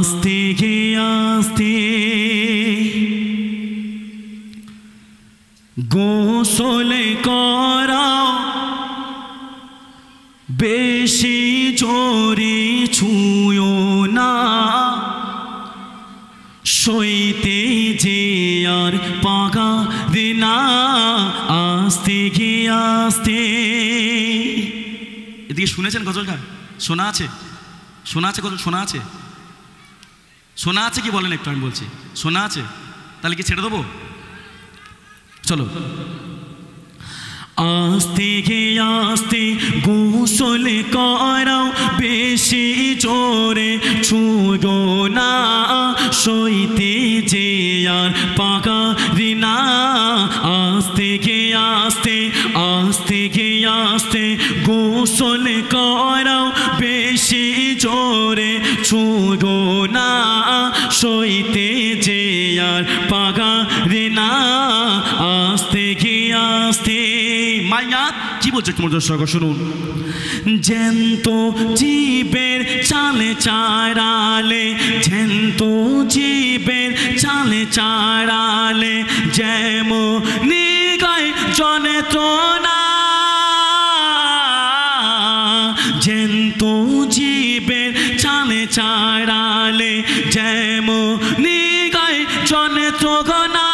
আস্তে গে আস্তে গোসল করাও, বেশি জোরে ছুঁয়ো না, সইতে যে আর পাগাবে না। আস্তে গে আস্তে। এদিকে শুনেছেন গজলটা? শোনা আছে? শোনা আছে গজল? শোনা আছে? শোনা আছে কি বলেন একটু? আমি বলছি শোনা আছে। তাহলে কি ছেড়ে দেবো? চলো। আস্তে গে আস্তে গোসল করাও, বেশি জোরে ছুঁয়ো না, সইতে যে আর পাগাবে না। আস্তে গে আস্তে, আস্তে গে আস্তে গোসল করাও, বেশি জোরে ছুঁয়ো না, সইতে যে আর পাগাবে না। আস্তে গে আস্তে। মাইয়াত কি বলছে একটু দর্শক শুনুন। জ্যান্ত জীবের চালে চারালে, জ্যান্ত জীবের চালে চারালে, যেমনি গায় যন্ত্রণা, জ্যান্ত জীবের চালে চারালে, যেমনি গায় যন্ত্রণা,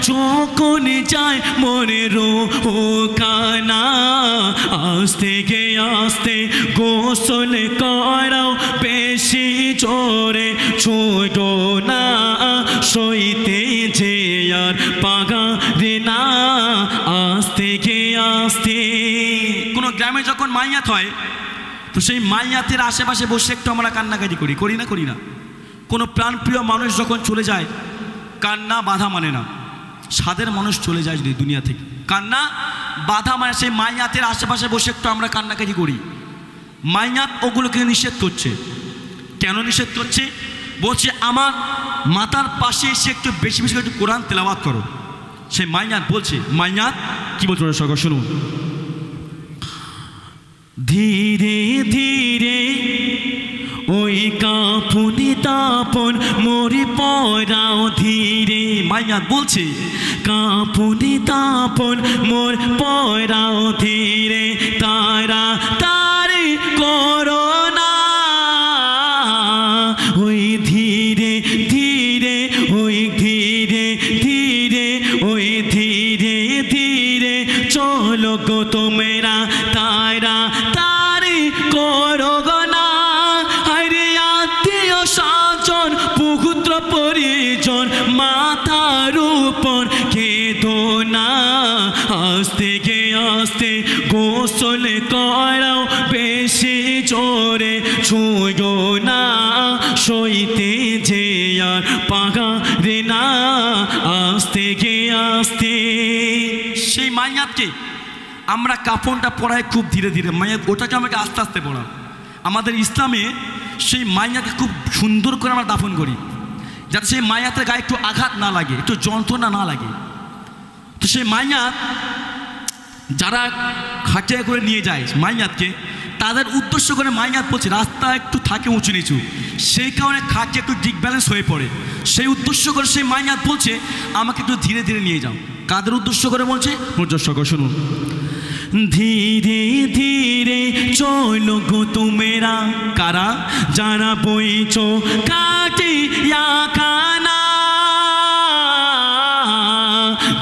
যখন যায় মনের কানা। আস্তে গে আস্তে গোসল করাও, বেশি জোরে ছুঁয়ো না, সইতে যে আর পাগাবে না। আস্তে গে আস্তে। কোনো গ্রামে যখন মাইয়াত হয়, তো সেই মাইয়াতের আশেপাশে বসে একটু আমরা কান্নাকাটি করি, করি না? করি না? কোনো প্রাণপ্রিয় মানুষ যখন চলে যায়, কান্না বাধা মানে না। সাদের মানুষ চলে যায় যদি দুনিয়া থেকে, কান্না বাধা মানে সেই মাইয়াতের আশেপাশে বসে একটু আমরা কান্নাকাটি করি। মাইয়াত ওগুলোকে নিষেধ করছে। কেন নিষেধ করছে? বলছে আমার মাথার পাশে এসে একটু বেশি বেশি একটু কোরআন তেলাওয়াত করো। সেই মাইয়াত বলছে, মাইয়াত কি বলছে সরকার শুনুন। ধীরে ধীরে ওই কাঁপুনি তাপন মরে পড়াও ধীরে। মাইয়াত বলছে কাঁপুনি তাপন মোর পড়াও ধীরে, তারা তারে করোনা। ওই ধীরে ধীরে, ওই ধীরে ধীরে, ওই ধীরে ধীরে চলো গো তোমরা, তারা তারে করো না। আরে আত্মীয় স্বজন পুত্র পরিজন মাথার উপর কেঁদো না। আস্তে গে আস্তে গোসল করাও, বেশি জোরে ছুঁয়ো না, সইতে যে আর পাগাবে না। আস্তে গে আস্তে। সেই মাইয়াতকে আমরা কাফনটা পড়াই খুব ধীরে ধীরে, মাইয়াত ওটাকে আমাকে আস্তে আস্তে পড়া। আমাদের ইসলামে সেই মাইয়াতকে খুব সুন্দর করে আমরা দাফন করি, যাতে সেই মাইয়াতের গায়ে একটু আঘাত না লাগে, একটু যন্ত্রণা না লাগে। তো সেই মাইয়াত যারা খাটিয়া করে নিয়ে যায় মাইয়াতকে, তাদের উদ্দেশ্য করে মাইয়াত বলছে রাস্তা একটু থাকে উঁচু নিচু, সেই কারণে খাটে একটু ডিক ব্যালেন্স হয়ে পড়ে। সেই উদ্দেশ্য করে সেই মাইয়াত বলছে আমাকে একটু ধীরে ধীরে নিয়ে যাও। কাদের উদ্দেশ্য করে বলছে? উদ্দেশ্য করে শুনুন। ধীরে ধীরে চলো গো তোমরা, কারা? যারা বইছো কাটিয়া কানা।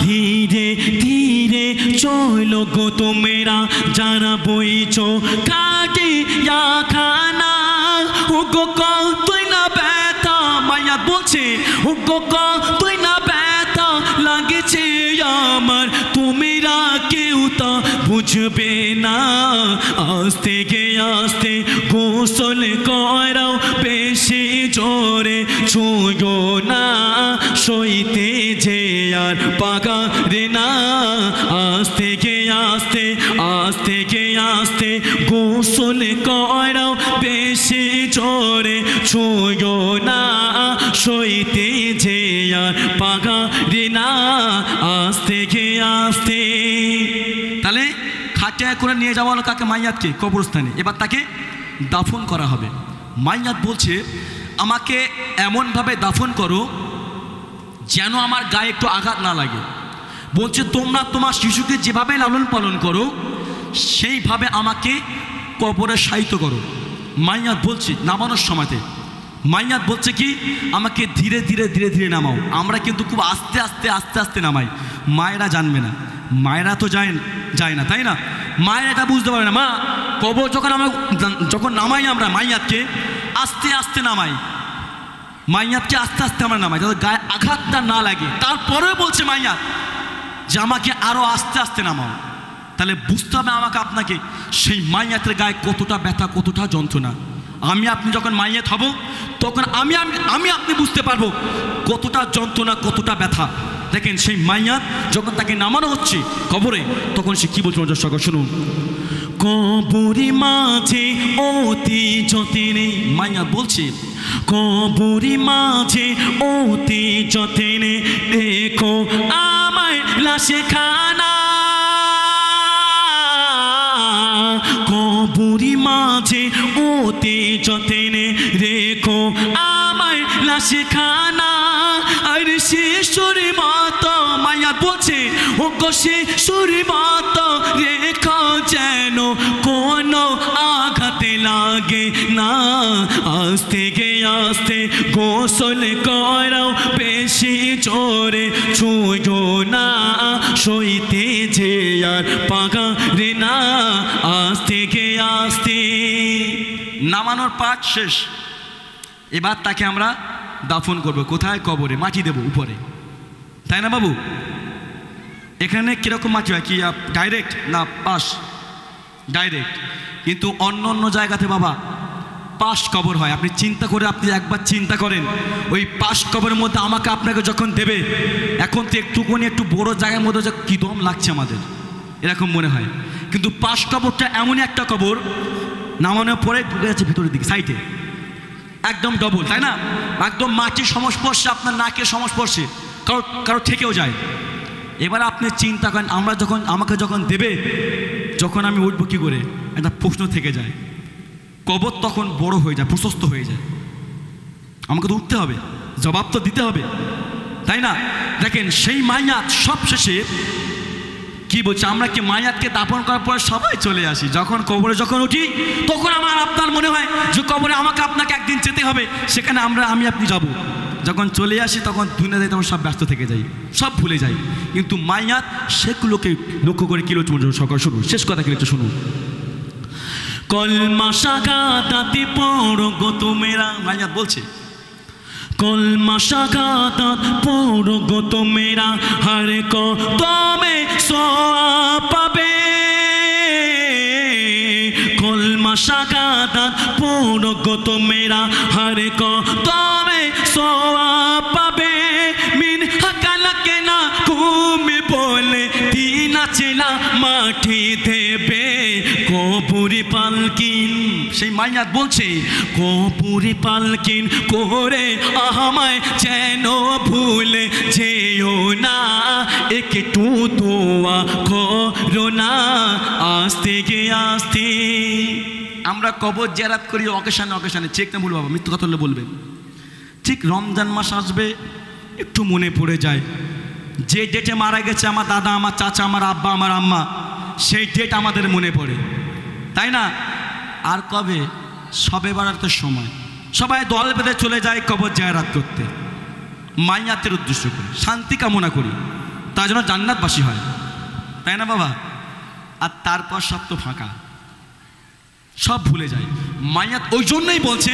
ধীরে ধীরে চলো গো তোমরা, যারা বইছো কাটিয়া কানা। ও গো কতই না ব্যথা, মাইয়াত বলছে ও গো কতই না ব্যথা লাগছে আমার, তোমরা কেউ তা বুঝবে না। আস্তে গে আস্তে গোসল করাও, বেশি জোরে ছুঁয়ো না, সইতে যে আর পাগাবে না। আস্তে গে আস্তে, আস্তে গে আস্তে গোসল করাও, বেশি জোরে ছুঁয়ো না, সইতে যে আর পাগাবে না। আস্তে গে আস্তে। তাহলে খাটে জায়গায় করে নিয়ে যাওয়া হলো কাকে? মাইয়াতকে কবরস্থানে। এবার তাকে দাফন করা হবে। মাইয়াত বলছে আমাকে এমনভাবে দাফন করো যেন আমার গায়ে একটু আঘাত না লাগে। বলছে তোমরা তোমার শিশুকে যেভাবে লালন পালন করো সেইভাবে আমাকে কবরে শায়িত করো। মাইয়াত বলছে নামানোর সময়তে মাইয়াত বলছে কি আমাকে ধীরে ধীরে ধীরে ধীরে নামাও। আমরা কিন্তু খুব আস্তে আস্তে আস্তে আস্তে নামাই। মায়েরা জানবে না, মায়েরা তো যায় না, তাই না? মায়েরা এটা বুঝতে পারবে না। মা কবর যখন নামাই আমরা মাইয়াতকে আস্তে আস্তে নামাই, মাইয়াতকে আস্তে আস্তে আমরা নামাই যাতে গায়ে আঘাতটা না লাগে। তারপরেও বলছে মাইয়াত যে আমাকে আরও আস্তে আস্তে নামাও। তাহলে বুঝতে হবে আমাকে আপনাকে সেই মাইয়াতের গায়ে কতটা ব্যথা, কতটা যন্ত্রণা। আমি আপনি যখন মাইয়াত হব তখন আমি আপনি বুঝতে পারবো কতটা যন্ত্রণা, কতটা ব্যথা। দেখেন সেই মাইয়াত যখন তাকে নামানো হচ্ছে কবরে তখন সে কি বলছে সকল শুনুন। কবরি মাঝে অতি যতনে, মাইয়াত বলছে কবরি মাঝে অতি যতনে দেখো আমায় লাশে খানা। কবরি মাঝে অতি যতনে রেখো আমায় লাশে খানা। আর শিশুর মতো মাইয়াত বলছে ও গো শিশুর মতো রেখো যেন কোনো আঘাতে লাগে না। আস্তে গে আস্তে গোসল করাও বেশি জোরে ছুঁয়ো না, সইতে যে আর পাগারে না। আস্তে গে আস্তে নামানোর পাঠ শেষ। এবার তাকে আমরা দাফন করবো কোথায়? কবরে মাটি দেবো উপরে, তাই না বাবু? এখানে কীরকম মাটি হয়? কি ডাইরেক্ট না পাশ? ডাইরেক্ট। কিন্তু অন্য অন্য জায়গাতে বাবা পাশ কবর হয়। আপনি চিন্তা করে আপনি একবার চিন্তা করেন ওই পাশ কবরের মধ্যে আমাকে আপনাকে যখন দেবে, এখন তো একটুখানি একটু বড় জায়গার মধ্যে যে কী দম লাগছে আমাদের এরকম মনে হয়। কিন্তু পাশ কবরটা এমনই একটা কবর নামানোর পরে ঢুকে যাচ্ছে ভিতরের দিকে সাইডে, একদম ডবল, তাই না? একদম মাটির সংস্পর্শে, আপনার নাকের সংস্পর্শে কারো থেকেও যায়। এবার আপনি চিন্তা করেন আমাকে যখন দেবে, যখন আমি উঠবো কী করে, একটা প্রশ্ন থেকে যায়। কবর তখন বড় হয়ে যায়, প্রশস্ত হয়ে যায়। আমাকে তো উঠতে হবে, জবাব তো দিতে হবে, তাই না? দেখেন সেই মাইয়াত সব শেষে কি বলছে, আমরা কি মাইয়াতকে দাফন করার পর সবাই চলে আসি, যখন কবরে যখন উঠি তখন আমার আপনার মনে হয় যে কবরে আমাকে আপনাকে একদিন যেতে হবে, সেখানে আমি আপনি যাব। যখন চলে আসি তখন দুনিয়াতে তখন সব ব্যস্ত থেকে যাই, সব ভুলে যাই। কিন্তু মাইয়াত সেগুলোকে লক্ষ্য করে কি লোক সকাল শুনুন, শেষ কথা কি একটু শুনুন। কলমা শাখা তাতে পড়ো গো তোমরা, মাইয়াত বলছে কলমা শাখা তাত পড়ো গো তোমরা, হর কো তুমি সওয়াব পাবে। কলমা শাখা তাত পড়ো গো তোমরা, হর কো তুমি সওয়াব পাবে। মিন হাকালাকে না কুমি বলে দিন চেলা মাটি দেবে। কবরে পালকিন, সেই মাইয়াত বলছে কবরে পালকিন করে আমায় যেন ভুলে যেও না, একটু দোয়া করো না। আস্তে গে আস্তে আমরা কবর জিয়ারত করি অকেশানে, চেক না ভুল বাবা, মৃত্যু কথা হলে বলবেন। ঠিক রমজান মাস আসবে একটু মনে পড়ে যায় যে ডেটে মারা গেছে আমার দাদা, আমার চাচা, আমার আব্বা, আমার আম্মা, সেই ডেট আমাদের মনে পড়ে, তাই না? আর কবে? শবে বারাতের সময় সবাই দল বেঁধে চলে যায় কবর জিয়ারত করতে, মাইয়াতের উদ্দেশ্য করে, শান্তি কামনা করি, তার জন্য জান্নাতবাসী হয়, তাই না বাবা? আর তারপর সব তো ফাঁকা, সব ভুলে যায়। মাইয়াত ওই জন্যই বলছে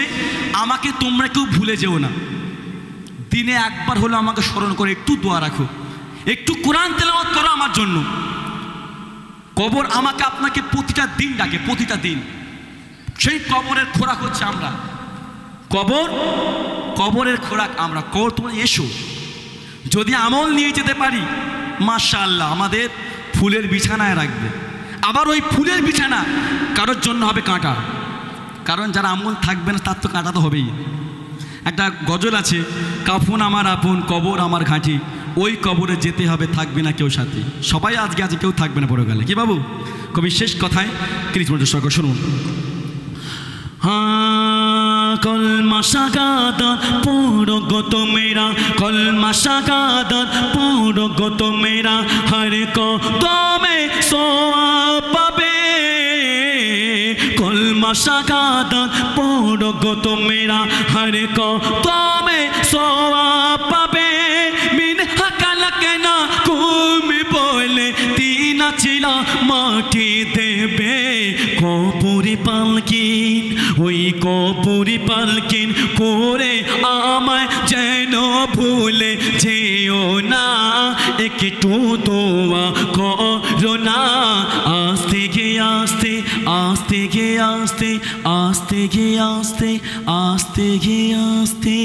আমাকে তোমরা কেউ ভুলে যেও না, দিনে একবার হলো আমাকে স্মরণ করে একটু দোয়া রাখো, একটু কোরআন তেলাওয়াত করো আমার জন্য। কবর আমাকে আপনাকে প্রতিটা দিন ডাকে, প্রতিটা দিন। সেই কবরের খোরাক হচ্ছে আমরা, কবরের খোরাক আমরা। কবর তোমরা এসো, যদি আমল নিয়ে যেতে পারি মাশাআল্লাহ আমাদের ফুলের বিছানায় রাখবে। আবার ওই ফুলের বিছানা কারোর জন্য হবে কাঁটা, কারণ যারা আমল থাকবে না তার তো কাঁটা তো হবেই। একটা গজল আছে, কাফন আমার আপন কবর আমার ঘাঁটি, ওই কবরে যেতে হবে, থাকবে না কেউ সাথে, সবাই আজকে আছে, কেউ থাকবে না পরকালে। কি বাবু? কবি শেষ কথায় কৃষ্ণ সরকার শুনুন। কলমা শাগাদাত পড়ো গো তোমরা, কলমা শাগাদাত পড়ো গো তোমরা, হর কদমে সওয়াব পাবে। কলমা শাগাদাত পড়ো গো তোমরা, হর কদমে সওয়াব পাবে। মিন হাকালাকনা কুম বলে তিন ছিল মাটি দেবে। কবরে পালকিন, ওই কবরে পালকিন করে আমায় যেন ভুলে যেও না, একটু দোয়া করো না। আস্তে গে আস্তে, আস্তে গে আস্তে, আস্তে গে আস্তে, আস্তে গে আস্তে।